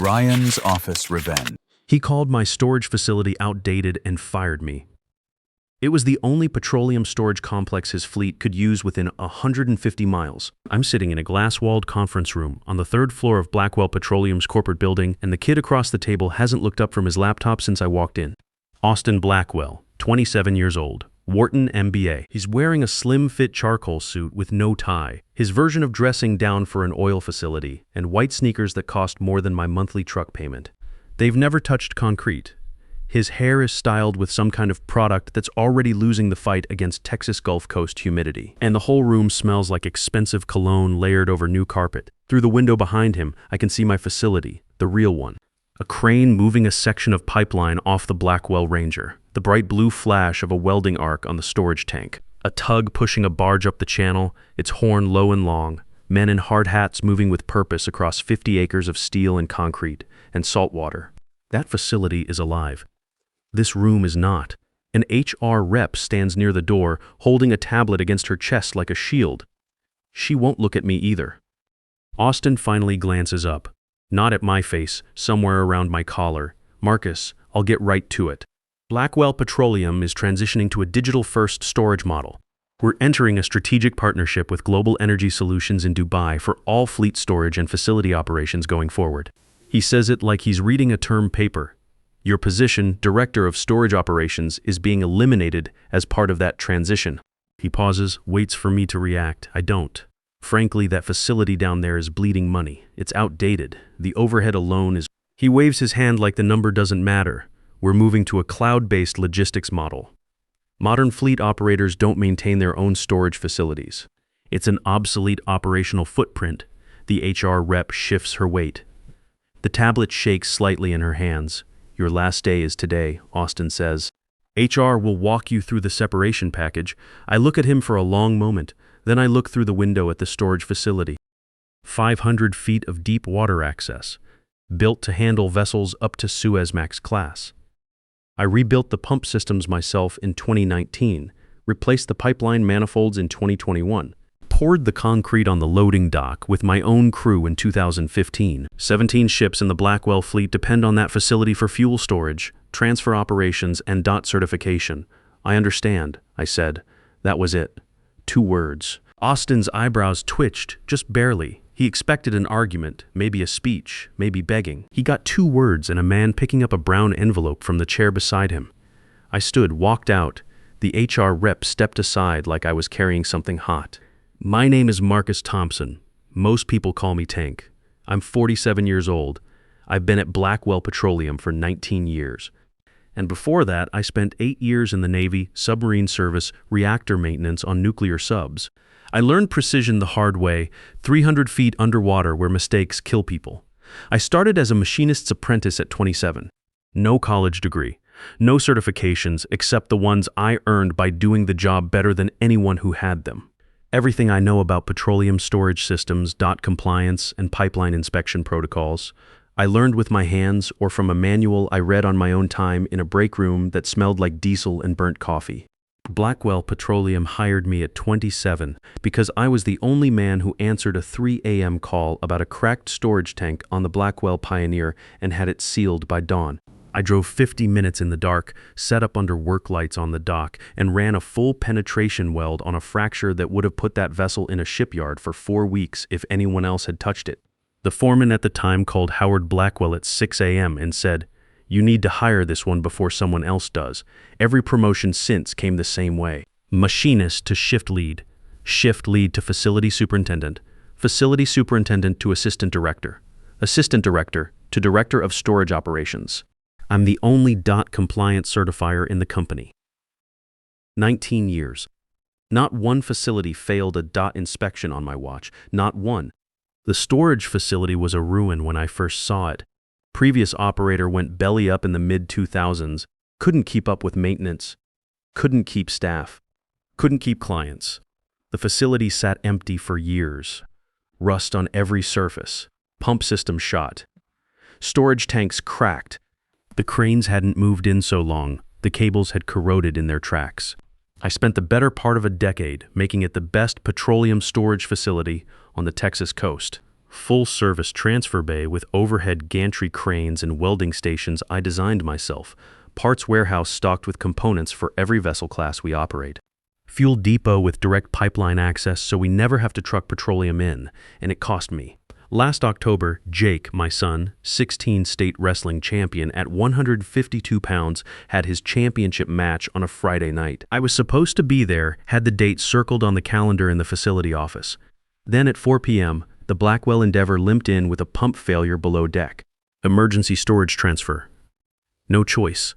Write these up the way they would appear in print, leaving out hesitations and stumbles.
Ryan's office revenge. He called my storage facility outdated and fired me. It was the only petroleum storage complex his fleet could use within 150 miles. I'm sitting in a glass-walled conference room on the third floor of Blackwell Petroleum's corporate building, and the kid across the table hasn't looked up from his laptop since I walked in. Austin Blackwell, 27 years old, Wharton MBA. He's wearing a slim-fit charcoal suit with no tie, his version of dressing down for an oil facility, and white sneakers that cost more than my monthly truck payment. They've never touched concrete. His hair is styled with some kind of product that's already losing the fight against Texas Gulf Coast humidity. And the whole room smells like expensive cologne layered over new carpet. Through the window behind him, I can see my facility, the real one. A crane moving a section of pipeline off the Blackwell Ranger. The bright blue flash of a welding arc on the storage tank. A tug pushing a barge up the channel, its horn low and long. Men in hard hats moving with purpose across 50 acres of steel and concrete and salt water. That facility is alive. This room is not. An HR rep stands near the door, holding a tablet against her chest like a shield. She won't look at me either. Austin finally glances up. Not at my face, somewhere around my collar. Marcus, I'll get right to it. Blackwell Petroleum is transitioning to a digital-first storage model. We're entering a strategic partnership with Global Energy Solutions in Dubai for all fleet storage and facility operations going forward. He says it like he's reading a term paper. Your position, Director of Storage Operations, is being eliminated as part of that transition. He pauses, waits for me to react. I don't. Frankly, that facility down there is bleeding money. It's outdated. The overhead alone is... He waves his hand like the number doesn't matter. We're moving to a cloud-based logistics model. Modern fleet operators don't maintain their own storage facilities. It's an obsolete operational footprint. The HR rep shifts her weight. The tablet shakes slightly in her hands. Your last day is today, Austin says. HR will walk you through the separation package. I look at him for a long moment. Then I look through the window at the storage facility. 500 feet of deep water access, built to handle vessels up to Suezmax class. I rebuilt the pump systems myself in 2019, replaced the pipeline manifolds in 2021, poured the concrete on the loading dock with my own crew in 2015. 17 ships in the Blackwell fleet depend on that facility for fuel storage, transfer operations, and DOT certification. I understand, I said. That was it. 2 words. Austin's eyebrows twitched, just barely. He expected an argument, maybe a speech, maybe begging. He got 2 words and a man picking up a brown envelope from the chair beside him. I stood, walked out. The HR rep stepped aside like I was carrying something hot. My name is Marcus Thompson. Most people call me Tank. I'm 47 years old. I've been at Blackwell Petroleum for 19 years. And before that, I spent 8 years in the Navy, submarine service, reactor maintenance on nuclear subs. I learned precision the hard way, 300 feet underwater where mistakes kill people. I started as a machinist's apprentice at 27. No college degree. No certifications except the ones I earned by doing the job better than anyone who had them. Everything I know about petroleum storage systems, DOT compliance, and pipeline inspection protocols, I learned with my hands or from a manual I read on my own time in a break room that smelled like diesel and burnt coffee. Blackwell Petroleum hired me at 27 because I was the only man who answered a 3 a.m. call about a cracked storage tank on the Blackwell Pioneer and had it sealed by dawn. I drove 50 minutes in the dark, set up under work lights on the dock, and ran a full penetration weld on a fracture that would have put that vessel in a shipyard for 4 weeks if anyone else had touched it. The foreman at the time called Howard Blackwell at 6 a.m. and said, "You need to hire this one before someone else does." Every promotion since came the same way. Machinist to shift lead to facility superintendent to assistant director to director of storage operations. I'm the only DOT compliant certifier in the company. 19 years. Not one facility failed a DOT inspection on my watch, not one. The storage facility was a ruin when I first saw it. Previous operator went belly up in the mid-2000s, couldn't keep up with maintenance, couldn't keep staff, couldn't keep clients. The facility sat empty for years. Rust on every surface, pump system shot. Storage tanks cracked. The cranes hadn't moved in so long, the cables had corroded in their tracks. I spent the better part of a decade making it the best petroleum storage facility on the Texas coast. full-service transfer bay with overhead gantry cranes and welding stations I designed myself, parts warehouse stocked with components for every vessel class we operate. Fuel depot with direct pipeline access so we never have to truck petroleum in, and it cost me. Last October, Jake, my son, 16 state wrestling champion at 152 pounds, had his championship match on a Friday night. I was supposed to be there, had the date circled on the calendar in the facility office. Then at 4 p.m., the Blackwell Endeavor limped in with a pump failure below deck. Emergency storage transfer. No choice.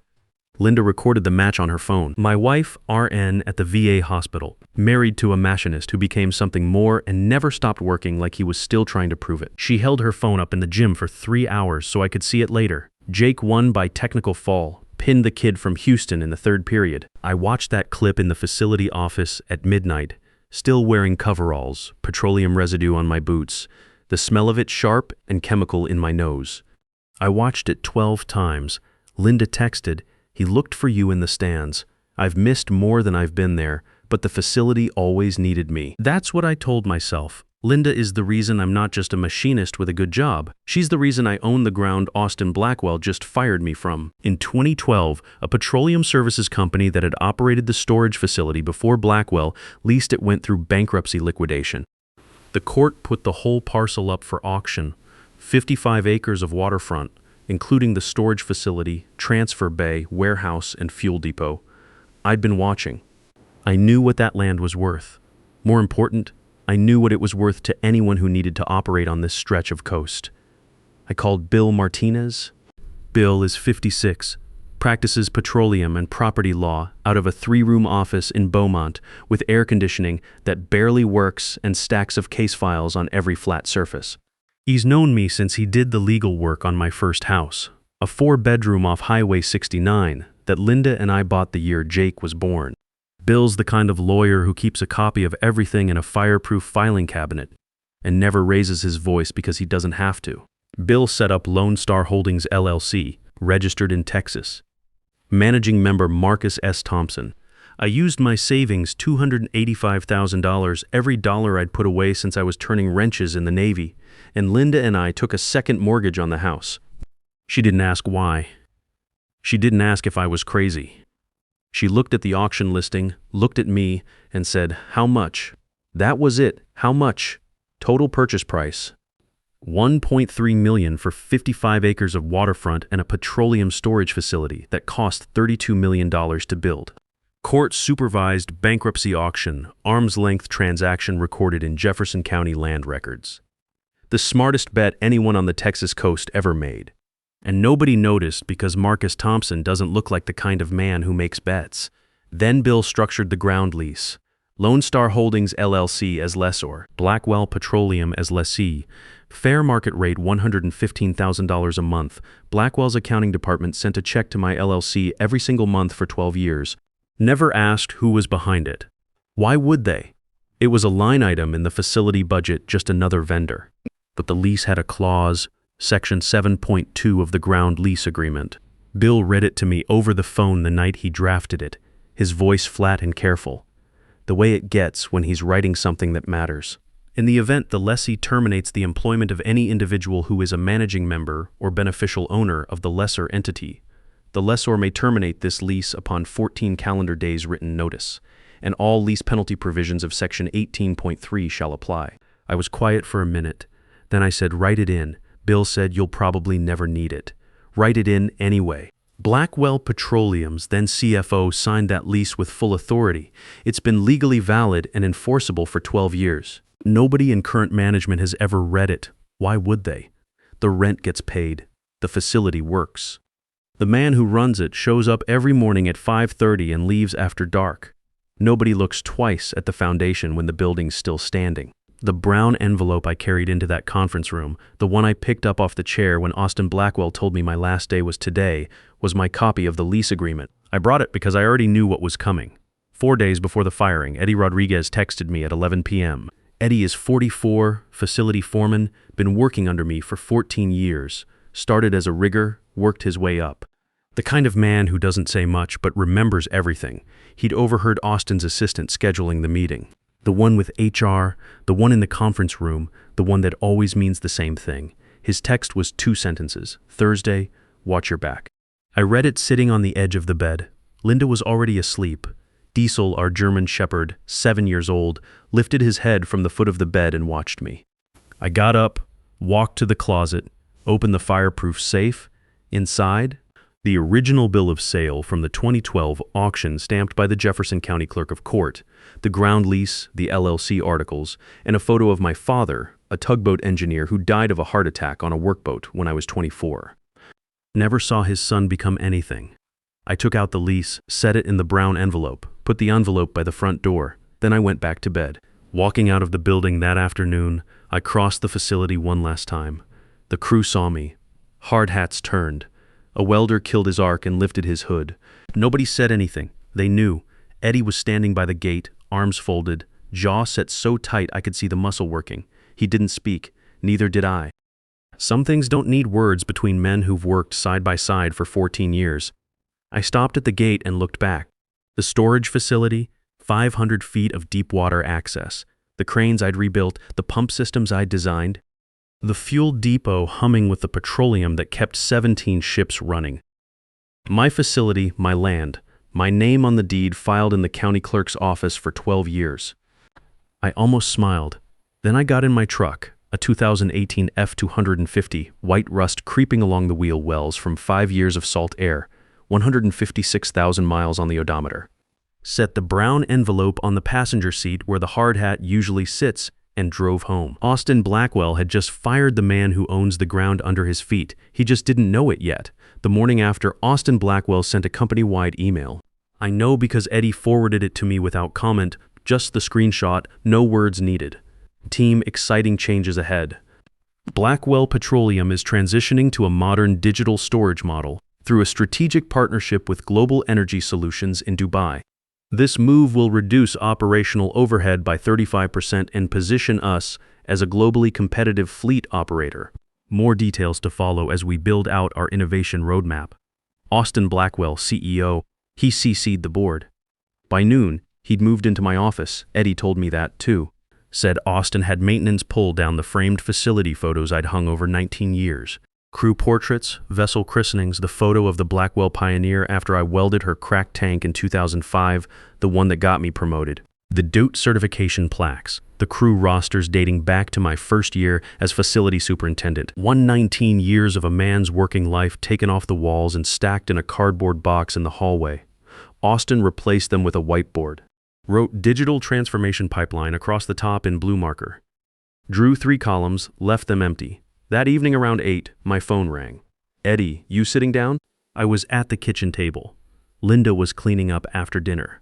Linda recorded the match on her phone. My wife, RN at the VA hospital, married to a machinist who became something more and never stopped working like he was still trying to prove it. She held her phone up in the gym for 3 hours so I could see it later. Jake won by technical fall, pinned the kid from Houston in the third period. I watched that clip in the facility office at midnight, still wearing coveralls, petroleum residue on my boots, the smell of it sharp and chemical in my nose. I watched it 12 times. Linda texted, "He looked for you in the stands. I've missed more than I've been there, but the facility always needed me." That's what I told myself. Linda is the reason I'm not just a machinist with a good job. She's the reason I own the ground Austin Blackwell just fired me from. In 2012, a petroleum services company that had operated the storage facility before Blackwell leased it went through bankruptcy liquidation. The court put the whole parcel up for auction, 55 acres of waterfront, including the storage facility, transfer bay, warehouse, and fuel depot. I'd been watching. I knew what that land was worth. More important, I knew what it was worth to anyone who needed to operate on this stretch of coast. I called Bill Martinez. Bill is 56, practices petroleum and property law out of a 3-room office in Beaumont with air conditioning that barely works and stacks of case files on every flat surface. He's known me since he did the legal work on my first house, a 4-bedroom off Highway 69 that Linda and I bought the year Jake was born. Bill's the kind of lawyer who keeps a copy of everything in a fireproof filing cabinet and never raises his voice because he doesn't have to. Bill set up Lone Star Holdings LLC, registered in Texas. Managing member Marcus S. Thompson. I used my savings, $285,000, every dollar I'd put away since I was turning wrenches in the Navy, and Linda and I took a second mortgage on the house. She didn't ask why. She didn't ask if I was crazy. She looked at the auction listing, looked at me, and said, "How much?" That was it. How much? Total purchase price. $1.3 million for 55 acres of waterfront and a petroleum storage facility that cost $32 million to build. Court-supervised bankruptcy auction, arm's-length transaction recorded in Jefferson County land records. The smartest bet anyone on the Texas coast ever made. And nobody noticed because Marcus Thompson doesn't look like the kind of man who makes bets. Then Bill structured the ground lease. Lone Star Holdings LLC as lessor, Blackwell Petroleum as lessee. Fair market rate $115,000 a month. Blackwell's accounting department sent a check to my LLC every single month for 12 years. Never asked who was behind it. Why would they? It was a line item in the facility budget, just another vendor. But the lease had a clause, Section 7.2 of the ground lease agreement. Bill read it to me over the phone the night he drafted it, his voice flat and careful, the way it gets when he's writing something that matters. In the event the lessee terminates the employment of any individual who is a managing member or beneficial owner of the lessor entity, the lessor may terminate this lease upon 14 calendar days written notice, and all lease penalty provisions of Section 18.3 shall apply. I was quiet for a minute. Then I said, "Write it in." Bill said, "You'll probably never need it." "Write it in anyway." Blackwell Petroleum's then CFO signed that lease with full authority. It's been legally valid and enforceable for 12 years. Nobody in current management has ever read it. Why would they? The rent gets paid. The facility works. The man who runs it shows up every morning at 5:30 and leaves after dark. Nobody looks twice at the foundation when the building's still standing. The brown envelope I carried into that conference room, the one I picked up off the chair when Austin Blackwell told me my last day was today, was my copy of the lease agreement. I brought it because I already knew what was coming. 4 days before the firing, Eddie Rodriguez texted me at 11 p.m. Eddie is 44, facility foreman, been working under me for 14 years, started as a rigger, worked his way up. The kind of man who doesn't say much but remembers everything. He'd overheard Austin's assistant scheduling the meeting. The one with HR, the one in the conference room, the one that always means the same thing. His text was 2 sentences. Thursday, watch your back. I read it sitting on the edge of the bed. Linda was already asleep. Diesel, our German shepherd, 7 years old, lifted his head from the foot of the bed and watched me. I got up, walked to the closet, opened the fireproof safe. Inside, the original bill of sale from the 2012 auction stamped by the Jefferson County Clerk of Court, the ground lease, the LLC articles, and a photo of my father, a tugboat engineer who died of a heart attack on a workboat when I was 24. Never saw his son become anything. I took out the lease, set it in the brown envelope, put the envelope by the front door, then I went back to bed. Walking out of the building that afternoon, I crossed the facility one last time. The crew saw me. Hard hats turned. A welder killed his arc and lifted his hood. Nobody said anything. They knew. Eddie was standing by the gate, arms folded, jaw set so tight I could see the muscle working. He didn't speak. Neither did I. Some things don't need words between men who've worked side by side for 14 years. I stopped at the gate and looked back. The storage facility, 500 feet of deep water access, the cranes I'd rebuilt, the pump systems I'd designed, the fuel depot humming with the petroleum that kept 17 ships running. My facility, my land, my name on the deed filed in the county clerk's office for 12 years. I almost smiled. Then I got in my truck, a 2018 F250, white rust creeping along the wheel wells from 5 years of salt air, 156,000 miles on the odometer. Set the brown envelope on the passenger seat where the hard hat usually sits, and drove home. Austin Blackwell had just fired the man who owns the ground under his feet. He just didn't know it yet. The morning after, Austin Blackwell sent a company-wide email. I know because Eddie forwarded it to me without comment, just the screenshot, no words needed. Team, exciting changes ahead. Blackwell Petroleum is transitioning to a modern digital storage model through a strategic partnership with Global Energy Solutions in Dubai. This move will reduce operational overhead by 35% and position us as a globally competitive fleet operator. More details to follow as we build out our innovation roadmap. Austin Blackwell, CEO, he CC'd the board. By noon, he'd moved into my office. Eddie told me that too. Said Austin had maintenance pull down the framed facility photos I'd hung over 19 years. Crew portraits, vessel christenings, the photo of the Blackwell Pioneer after I welded her cracked tank in 2005, the one that got me promoted. The DOTE certification plaques, the crew rosters dating back to my first year as facility superintendent. 119 years of a man's working life taken off the walls and stacked in a cardboard box in the hallway. Austin replaced them with a whiteboard. Wrote digital transformation pipeline across the top in blue marker. Drew 3 columns, left them empty. That evening around 8, my phone rang. Eddie, you sitting down? I was at the kitchen table. Linda was cleaning up after dinner.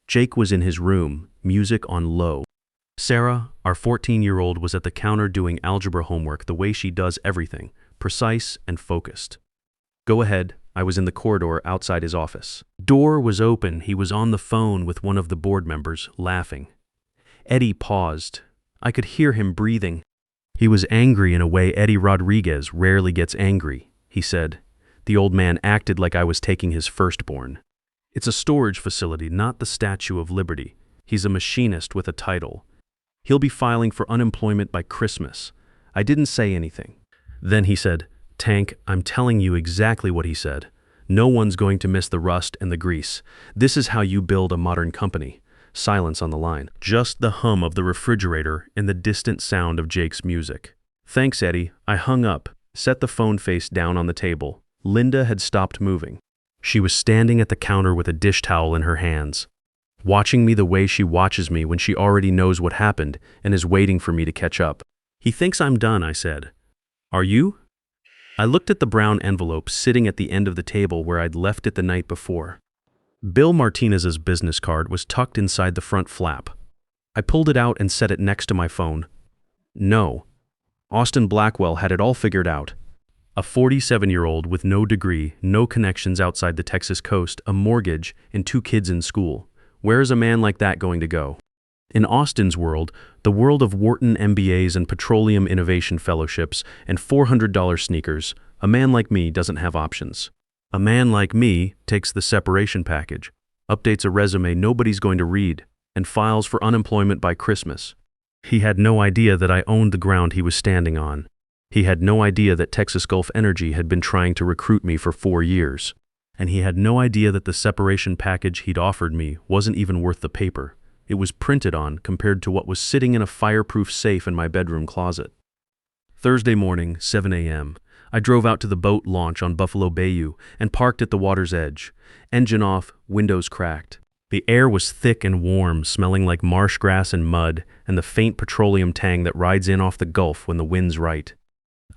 Jake was in his room, music on low. Sarah, our 14-year-old, was at the counter doing algebra homework the way she does everything, precise and focused. Go ahead, I was in the corridor outside his office. Door was open, he was on the phone with one of the board members, laughing. Eddie paused. I could hear him breathing. He was angry in a way Eddie Rodriguez rarely gets angry, he said. The old man acted like I was taking his firstborn. It's a storage facility, not the Statue of Liberty. He's a machinist with a title. He'll be filing for unemployment by Christmas. I didn't say anything. Then he said, Tank, I'm telling you exactly what he said. No one's going to miss the rust and the grease. This is how you build a modern company. Silence on the line. Just the hum of the refrigerator and the distant sound of Jake's music. Thanks, Eddie. I hung up, set the phone face down on the table. Linda had stopped moving. She was standing at the counter with a dish towel in her hands, watching me the way she watches me when she already knows what happened and is waiting for me to catch up. He thinks I'm done, I said. Are you? I looked at the brown envelope sitting at the end of the table where I'd left it the night before. Bill Martinez's business card was tucked inside the front flap. I pulled it out and set it next to my phone. No. Austin Blackwell had it all figured out. A 47-year-old with no degree, no connections outside the Texas coast, a mortgage, and 2 kids in school. Where is a man like that going to go? In Austin's world, the world of Wharton MBAs and petroleum innovation fellowships and $400 sneakers, a man like me doesn't have options. A man like me takes the separation package, updates a resume nobody's going to read, and files for unemployment by Christmas. He had no idea that I owned the ground he was standing on. He had no idea that Texas Gulf Energy had been trying to recruit me for 4 years. And he had no idea that the separation package he'd offered me wasn't even worth the paper it was printed on compared to what was sitting in a fireproof safe in my bedroom closet. Thursday morning, 7 a.m., I drove out to the boat launch on Buffalo Bayou and parked at the water's edge. Engine off, windows cracked. The air was thick and warm, smelling like marsh grass and mud, and the faint petroleum tang that rides in off the Gulf when the wind's right.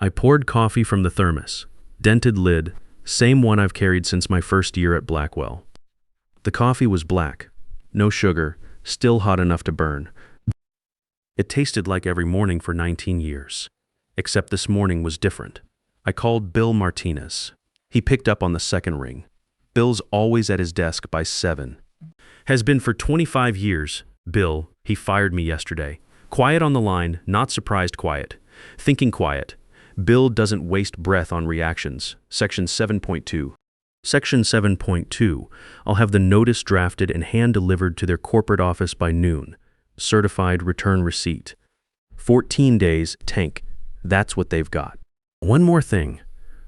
I poured coffee from the thermos. Dented lid, same one I've carried since my first year at Blackwell. The coffee was black, no sugar, still hot enough to burn. It tasted like every morning for 19 years. Except this morning was different. I called Bill Martinez. He picked up on the second ring. Bill's always at his desk by 7. Has been for 25 years. Bill, he fired me yesterday. Quiet on the line, not surprised quiet. Thinking quiet. Bill doesn't waste breath on reactions. Section 7.2. Section 7.2. I'll have the notice drafted and hand-delivered to their corporate office by noon. Certified return receipt. 14 days, tank. That's what they've got. One more thing.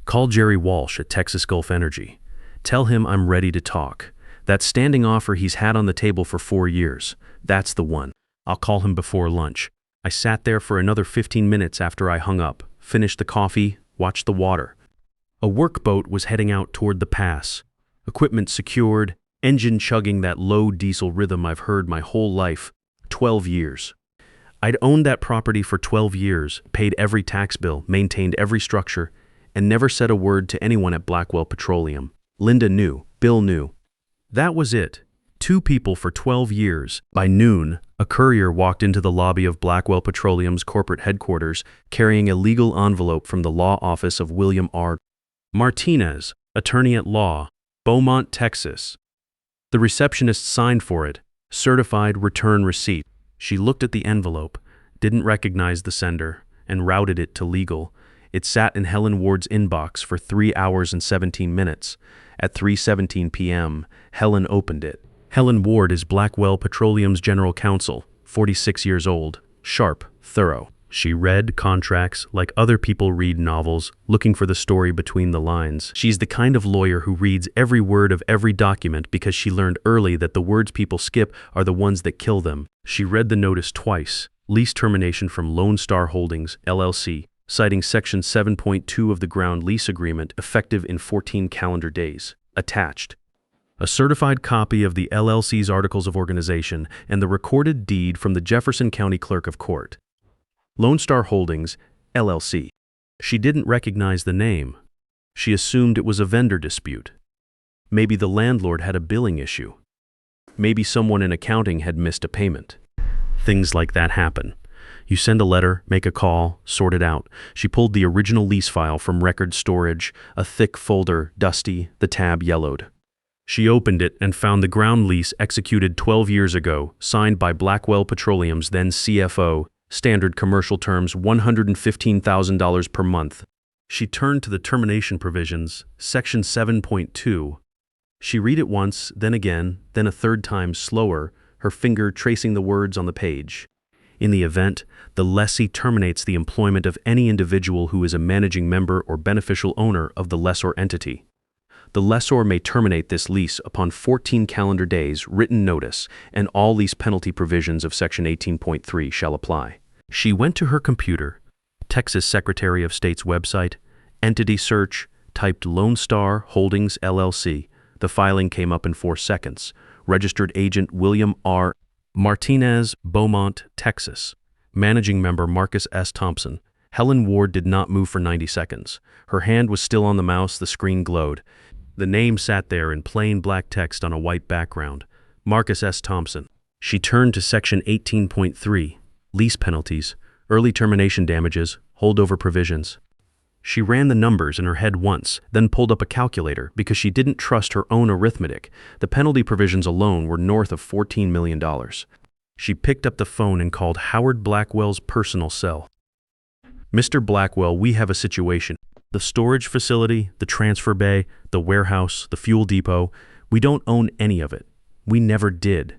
Call Jerry Walsh at Texas Gulf Energy. Tell him I'm ready to talk. That standing offer he's had on the table for 4 years. That's the one. I'll call him before lunch. I sat there for another 15 minutes after I hung up, finished the coffee, watched the water. A workboat was heading out toward the pass. Equipment secured, engine chugging that low diesel rhythm I've heard my whole life. 12 years. I'd owned that property for 12 years, paid every tax bill, maintained every structure, and never said a word to anyone at Blackwell Petroleum. Linda knew, Bill knew. That was it. 2 people for 12 years. By noon, a courier walked into the lobby of Blackwell Petroleum's corporate headquarters carrying a legal envelope from the law office of William R. Martinez, attorney at law, Beaumont, Texas. The receptionist signed for it. Certified return receipt. She looked at the envelope, didn't recognize the sender, and routed it to legal. It sat in Helen Ward's inbox for 3 hours and 17 minutes. At 3:17 p.m., Helen opened it. Helen Ward is Blackwell Petroleum's general counsel, 46 years old, sharp, thorough. She read contracts like other people read novels, looking for the story between the lines. She's the kind of lawyer who reads every word of every document because she learned early that the words people skip are the ones that kill them. She read the notice twice. Lease termination from Lone Star Holdings, LLC, citing Section 7.2 of the ground lease agreement effective in 14 calendar days. Attached. A certified copy of the LLC's Articles of Organization and the recorded deed from the Jefferson County Clerk of Court. Lone Star Holdings, LLC. She didn't recognize the name. She assumed it was a vendor dispute. Maybe the landlord had a billing issue. Maybe someone in accounting had missed a payment. Things like that happen. You send a letter, make a call, sort it out. She pulled the original lease file from record storage, a thick folder, dusty, the tab yellowed. She opened it and found the ground lease executed 12 years ago, signed by Blackwell Petroleum's then CFO, standard commercial terms $115,000 per month. She turned to the termination provisions, Section 7.2. She read it once, then again, then a third time slower, her finger tracing the words on the page. In the event, the lessee terminates the employment of any individual who is a managing member or beneficial owner of the lessor entity. The lessor may terminate this lease upon 14 calendar days written notice, and all lease penalty provisions of Section 18.3 shall apply. She went to her computer, Texas Secretary of State's website, entity search, typed Lone Star Holdings LLC. The filing came up in 4 seconds. Registered agent William R. Martinez, Beaumont, Texas. Managing member Marcus S. Thompson. Helen Ward did not move for 90 seconds. Her hand was still on the mouse, the screen glowed. The name sat there in plain black text on a white background. Marcus S. Thompson. She turned to Section 18.3, lease penalties, early termination damages, holdover provisions. She ran the numbers in her head once, then pulled up a calculator because she didn't trust her own arithmetic. The penalty provisions alone were north of $14 million. She picked up the phone and called Howard Blackwell's personal cell. Mr. Blackwell, we have a situation. The storage facility, the transfer bay, the warehouse, the fuel depot, we don't own any of it. We never did.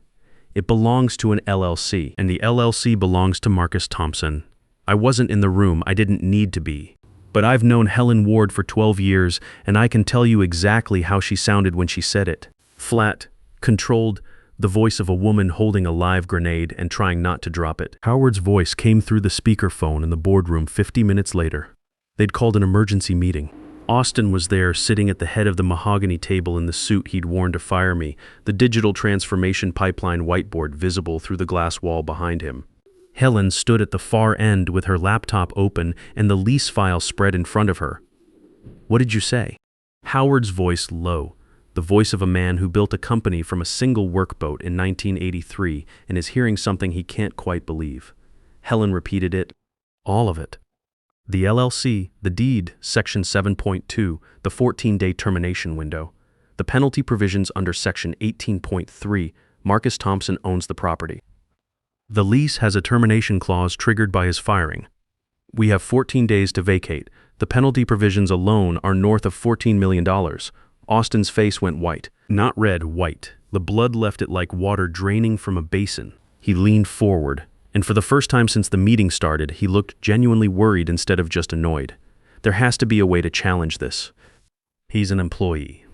It belongs to an LLC, and the LLC belongs to Marcus Thompson. I wasn't in the room, I didn't need to be. But I've known Helen Ward for 12 years, and I can tell you exactly how she sounded when she said it. Flat, controlled, the voice of a woman holding a live grenade and trying not to drop it. Howard's voice came through the speakerphone in the boardroom 50 minutes later. They'd called an emergency meeting. Austin was there, sitting at the head of the mahogany table in the suit he'd worn to fire me, the digital transformation pipeline whiteboard visible through the glass wall behind him. Helen stood at the far end with her laptop open and the lease file spread in front of her. "What did you say?" Howard's voice low, the voice of a man who built a company from a single workboat in 1983 and is hearing something he can't quite believe. Helen repeated it. All of it. The LLC, the deed, Section 7.2, the 14-day termination window. The penalty provisions under Section 18.3, Marcus Thompson owns the property. The lease has a termination clause triggered by his firing. We have 14 days to vacate. The penalty provisions alone are north of $14 million. Austin's face went white. Not red, white. The blood left it like water draining from a basin. He leaned forward, and for the first time since the meeting started, he looked genuinely worried instead of just annoyed. There has to be a way to challenge this. He's an employee.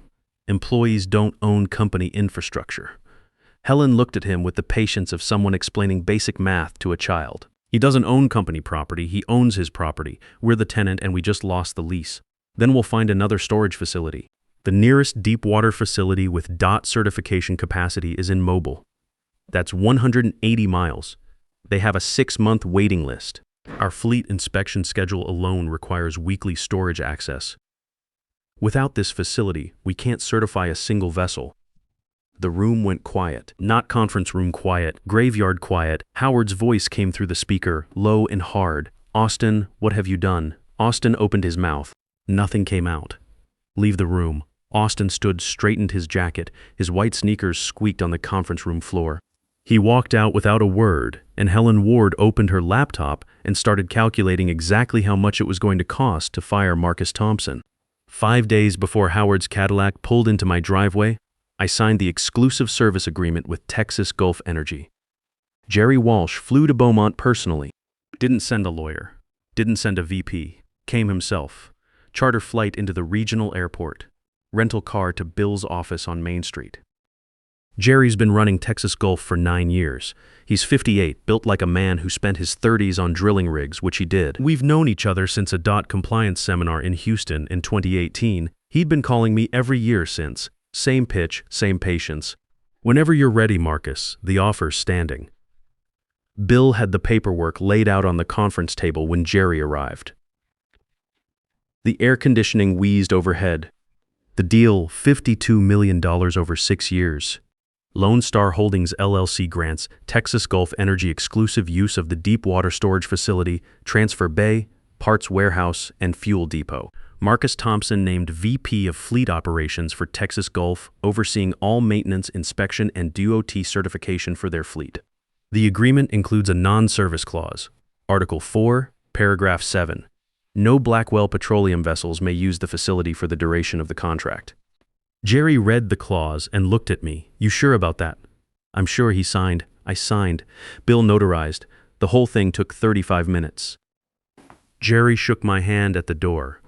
Employees don't own company infrastructure. Helen looked at him with the patience of someone explaining basic math to a child. He doesn't own company property, he owns his property. We're the tenant and we just lost the lease. Then we'll find another storage facility. The nearest deep water facility with DOT certification capacity is in Mobile. That's 180 miles. They have a 6-month waiting list. Our fleet inspection schedule alone requires weekly storage access. Without this facility, we can't certify a single vessel. The room went quiet. Not conference room quiet, graveyard quiet. Howard's voice came through the speaker, low and hard. "Austin, what have you done?" Austin opened his mouth. Nothing came out. "Leave the room." Austin stood, straightened his jacket. His white sneakers squeaked on the conference room floor. He walked out without a word, and Helen Ward opened her laptop and started calculating exactly how much it was going to cost to fire Marcus Thompson. 5 days before Howard's Cadillac pulled into my driveway, I signed the exclusive service agreement with Texas Gulf Energy. Jerry Walsh flew to Beaumont personally. Didn't send a lawyer. Didn't send a VP. Came himself. Charter flight into the regional airport. Rental car to Bill's office on Main Street. Jerry's been running Texas Gulf for 9 years. He's 58, built like a man who spent his 30s on drilling rigs, which he did. We've known each other since a DOT compliance seminar in Houston in 2018. He'd been calling me every year since. Same pitch, same patience. "Whenever you're ready, Marcus, the offer's standing." Bill had the paperwork laid out on the conference table when Jerry arrived. The air conditioning wheezed overhead. The deal, $52 million over 6 years. Lone Star Holdings LLC grants Texas Gulf Energy exclusive use of the deep water storage facility, transfer bay, parts warehouse, and fuel depot. Marcus Thompson named VP of Fleet Operations for Texas Gulf, overseeing all maintenance, inspection, and DOT certification for their fleet. The agreement includes a non-service clause. Article 4, Paragraph 7. No Blackwell petroleum vessels may use the facility for the duration of the contract. Jerry read the clause and looked at me. "You sure about that?" "I'm sure." He signed. I signed. Bill notarized. The whole thing took 35 minutes. Jerry shook my hand at the door.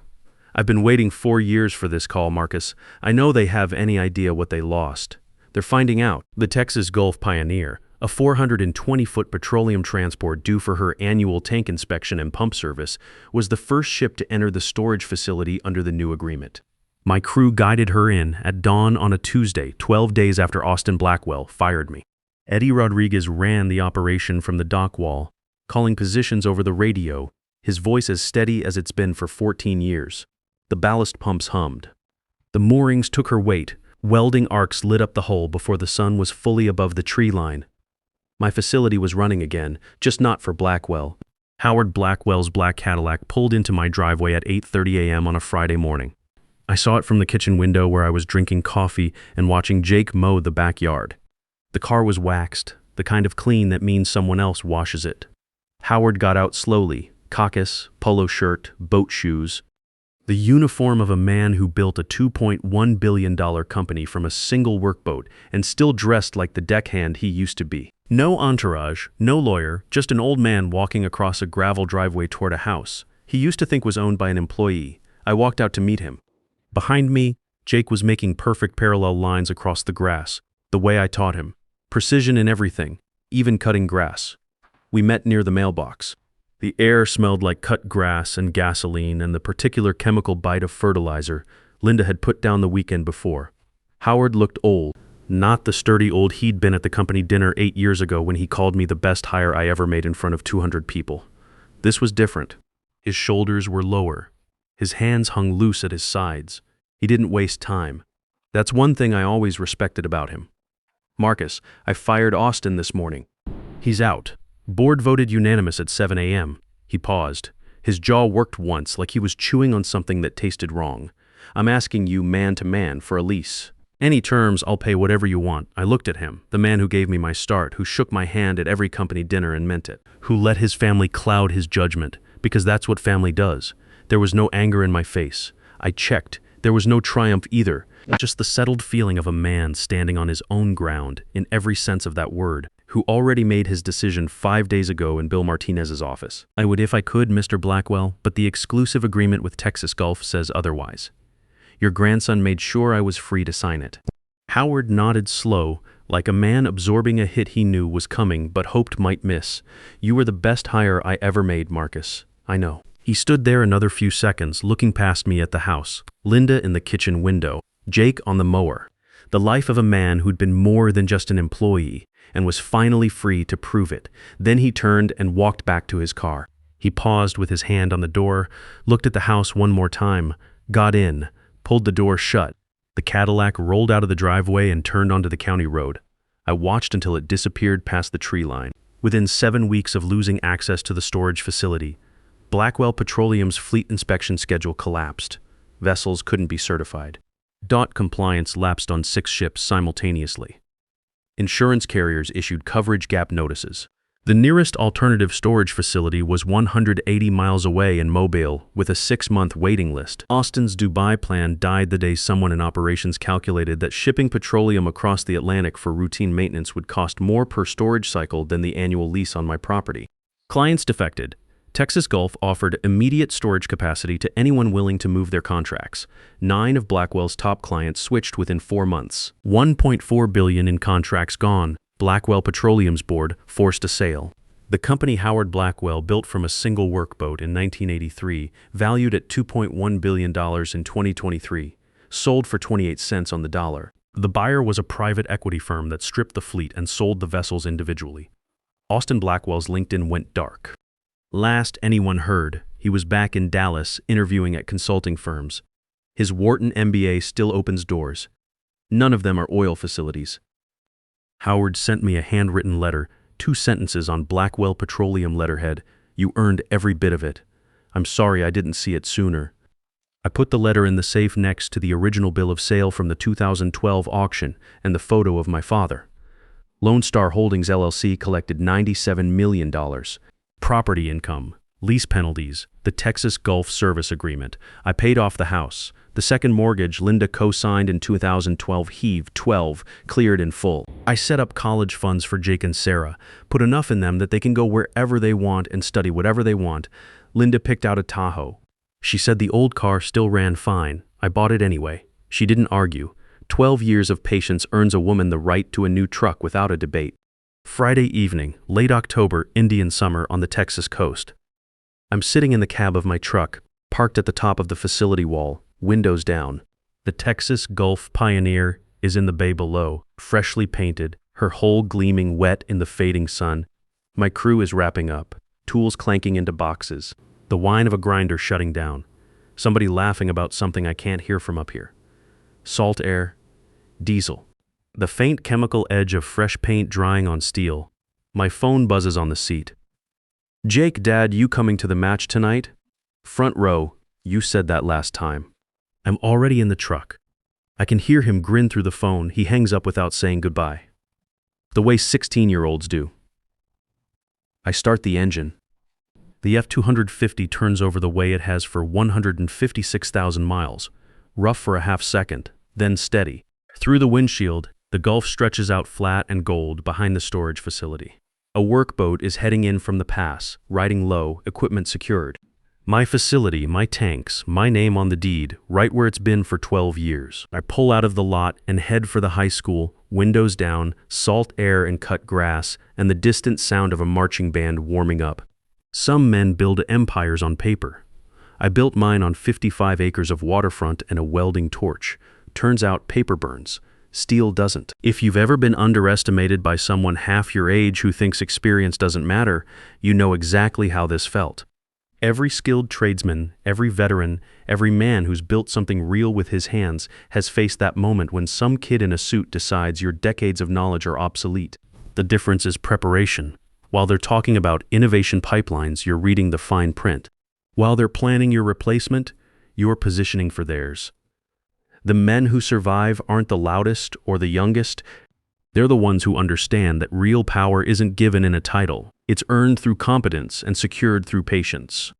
"I've been waiting 4 years for this call, Marcus. I know they have any idea what they lost. They're finding out." The Texas Gulf Pioneer, a 420-foot petroleum transport due for her annual tank inspection and pump service, was the first ship to enter the storage facility under the new agreement. My crew guided her in at dawn on a Tuesday, 12 days after Austin Blackwell fired me. Eddie Rodriguez ran the operation from the dock wall, calling positions over the radio, his voice as steady as it's been for 14 years. The ballast pumps hummed. The moorings took her weight. Welding arcs lit up the hull before the sun was fully above the tree line. My facility was running again, just not for Blackwell. Howard Blackwell's black Cadillac pulled into my driveway at 8:30 a.m. on a Friday morning. I saw it from the kitchen window where I was drinking coffee and watching Jake mow the backyard. The car was waxed, the kind of clean that means someone else washes it. Howard got out slowly, caucus, polo shirt, boat shoes. The uniform of a man who built a $2.1 billion company from a single workboat and still dressed like the deckhand he used to be. No entourage, no lawyer, just an old man walking across a gravel driveway toward a house he used to think was owned by an employee. I walked out to meet him. Behind me, Jake was making perfect parallel lines across the grass, the way I taught him. Precision in everything, even cutting grass. We met near the mailbox. The air smelled like cut grass and gasoline and the particular chemical bite of fertilizer Linda had put down the weekend before. Howard looked old, not the sturdy old he'd been at the company dinner 8 years ago when he called me the best hire I ever made in front of 200 people. This was different. His shoulders were lower. His hands hung loose at his sides. He didn't waste time. That's one thing I always respected about him. Marcus, I fired Austin this morning. He's out. Board voted unanimous at 7 a.m. He paused. His jaw worked once, like he was chewing on something that tasted wrong. I'm asking you man to man for a lease. Any terms, I'll pay whatever you want. I looked at him, the man who gave me my start, who shook my hand at every company dinner and meant it, who let his family cloud his judgment, because that's what family does. There was no anger in my face. I checked. There was no triumph either, just the settled feeling of a man standing on his own ground, in every sense of that word, who already made his decision 5 days ago in Bill Martinez's office. I would if I could, Mr. Blackwell, but the exclusive agreement with Texas Gulf says otherwise. Your grandson made sure I was free to sign it. Howard nodded slow, like a man absorbing a hit he knew was coming but hoped might miss. You were the best hire I ever made, Marcus. I know. He stood there another few seconds, looking past me at the house, Linda in the kitchen window, Jake on the mower. The life of a man who'd been more than just an employee, and was finally free to prove it. Then he turned and walked back to his car. He paused with his hand on the door, looked at the house one more time, got in, pulled the door shut. The Cadillac rolled out of the driveway and turned onto the county road. I watched until it disappeared past the tree line. Within 7 weeks of losing access to the storage facility, Blackwell Petroleum's fleet inspection schedule collapsed. Vessels couldn't be certified. DOT compliance lapsed on 6 ships simultaneously. Insurance carriers issued coverage gap notices. The nearest alternative storage facility was 180 miles away in Mobile, with a 6-month waiting list. Austin's Dubai plan died the day someone in operations calculated that shipping petroleum across the Atlantic for routine maintenance would cost more per storage cycle than the annual lease on my property. Clients defected. Texas Gulf offered immediate storage capacity to anyone willing to move their contracts. 9 of Blackwell's top clients switched within 4 months. $1.4 billion in contracts gone. Blackwell Petroleum's board forced a sale. The company Howard Blackwell built from a single workboat in 1983, valued at $2.1 billion in 2023, sold for 28 cents on the dollar. The buyer was a private equity firm that stripped the fleet and sold the vessels individually. Austin Blackwell's LinkedIn went dark. Last anyone heard, he was back in Dallas interviewing at consulting firms. His Wharton MBA still opens doors. None of them are oil facilities. Howard sent me a handwritten letter, 2 sentences on Blackwell Petroleum letterhead. You earned every bit of it. I'm sorry I didn't see it sooner. I put the letter in the safe next to the original bill of sale from the 2012 auction and the photo of my father. Lone Star Holdings LLC collected $97 million. Property income, lease penalties, the Texas Gulf Service Agreement. I paid off the house. The second mortgage Linda co-signed in 2012 heaved 12, cleared in full. I set up college funds for Jake and Sarah, put enough in them that they can go wherever they want and study whatever they want. Linda picked out a Tahoe. She said the old car still ran fine. I bought it anyway. She didn't argue. 12 years of patience earns a woman the right to a new truck without a debate. Friday evening, late October, Indian summer on the Texas coast. I'm sitting in the cab of my truck, parked at the top of the facility wall, windows down. The Texas Gulf Pioneer is in the bay below, freshly painted, her hull gleaming wet in the fading sun. My crew is wrapping up, tools clanking into boxes, the whine of a grinder shutting down, somebody laughing about something I can't hear from up here. Salt air, diesel. The faint chemical edge of fresh paint drying on steel. My phone buzzes on the seat. Jake, Dad, you coming to the match tonight? Front row, you said that last time. I'm already in the truck. I can hear him grin through the phone. He hangs up without saying goodbye. The way 16-year-olds do. I start the engine. The F-250 turns over the way it has for 156,000 miles, rough for a half second, then steady. Through the windshield, the Gulf stretches out flat and gold behind the storage facility. A workboat is heading in from the pass, riding low, equipment secured. My facility, my tanks, my name on the deed, right where it's been for 12 years. I pull out of the lot and head for the high school, windows down, salt air and cut grass, and the distant sound of a marching band warming up. Some men build empires on paper. I built mine on 55 acres of waterfront and a welding torch. Turns out paper burns. Steel doesn't. If you've ever been underestimated by someone half your age who thinks experience doesn't matter, you know exactly how this felt. Every skilled tradesman, every veteran, every man who's built something real with his hands has faced that moment when some kid in a suit decides your decades of knowledge are obsolete. The difference is preparation. While they're talking about innovation pipelines, you're reading the fine print. While they're planning your replacement, you're positioning for theirs. The men who survive aren't the loudest or the youngest. They're the ones who understand that real power isn't given in a title. It's earned through competence and secured through patience.